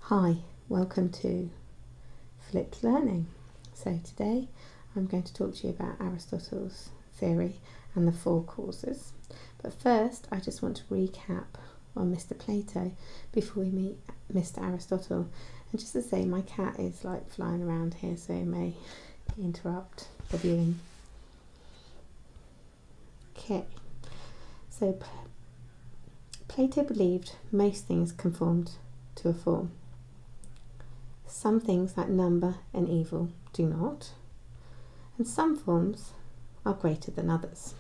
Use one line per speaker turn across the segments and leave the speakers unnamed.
Hi, welcome to Flipped Learning. So today I'm going to talk to you about Aristotle's theory and the four causes. But first I just want to recap on Mr. Plato before we meet Mr. Aristotle. And just to say, my cat is like flying around here, so it may interrupt the viewing. Okay, so Plato believed most things conformed to a form. Some things like number and evil do not, and some forms are greater than others.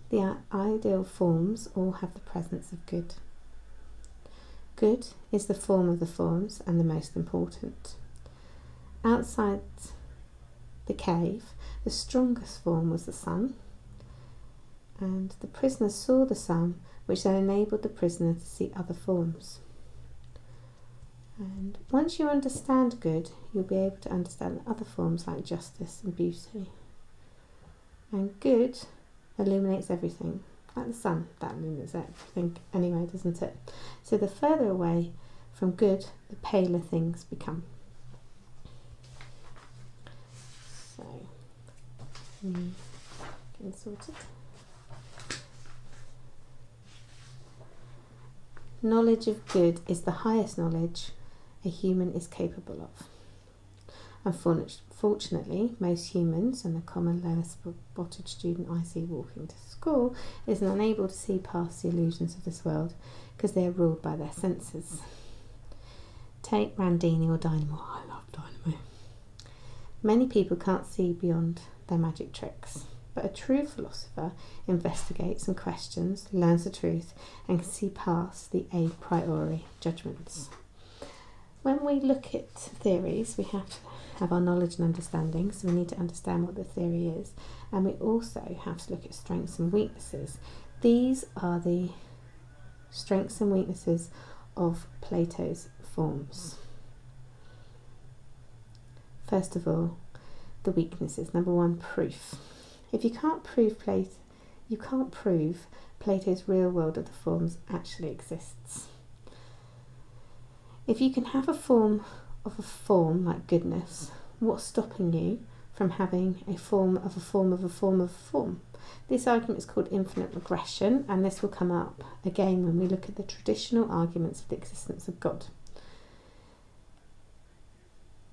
The ideal forms all have the presence of good. Good is the form of the forms and the most important. Outside the cave, the strongest form was the sun, and the prisoner saw the sun, which then enabled the prisoner to see other forms. And once you understand good, you'll be able to understand other forms like justice and beauty. And good illuminates everything, like the sun, that illuminates everything anyway, doesn't it? So the further away from good, the paler things become. So, getting sorted. Knowledge of good is the highest knowledge a human is capable of. Unfortunately, most humans, and the common lowest spotted student I see walking to school, is unable to see past the illusions of this world because they are ruled by their senses. Take Randini or Dynamo. I love Dynamo. Many people can't see beyond their magic tricks, but a true philosopher investigates and questions, learns the truth, and can see past the a priori judgments. When we look at theories, we have to have our knowledge and understanding, so we need to understand what the theory is, and we also have to look at strengths and weaknesses. These are the strengths and weaknesses of Plato's forms. First of all, the weaknesses. Number one, proof. If you can't prove Plato's real world of the forms actually exists. If you can have a form like goodness, what's stopping you from having a form of a form of a form of a form? This argument is called infinite regression, and this will come up again when we look at the traditional arguments for the existence of God.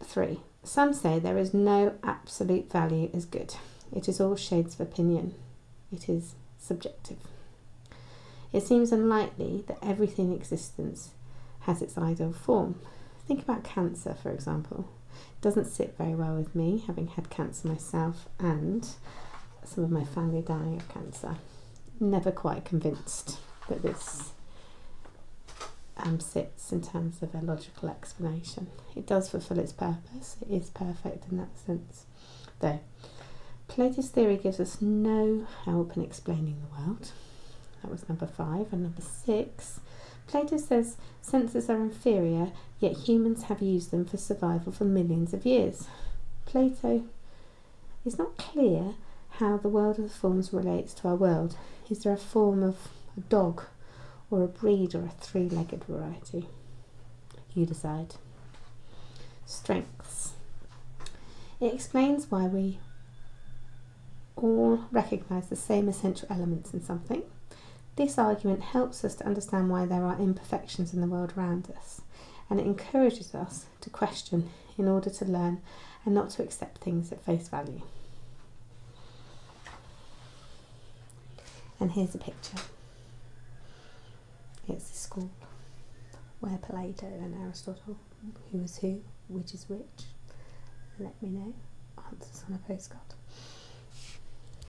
3. Some say there is no absolute value as good. It is all shades of opinion. It is subjective. It seems unlikely that everything in existence has its ideal form. Think about cancer, for example. It doesn't sit very well with me, having had cancer myself and some of my family dying of cancer. Never quite convinced that this sits in terms of a logical explanation. It does fulfill its purpose. It is perfect in that sense. Though Plato's theory gives us no help in explaining the world. That was number 5. And number 6, Plato says senses are inferior, yet humans have used them for survival for millions of years. Plato is not clear how the world of the forms relates to our world. Is there a form of a dog, or a breed, or a three-legged variety? You decide. Strengths. It explains why we all recognise the same essential elements in something. This argument helps us to understand why there are imperfections in the world around us, and it encourages us to question in order to learn and not to accept things at face value. And here's a picture. It's the school where Plato and Aristotle, who is who, which is which. Let me know. Answers on a postcard.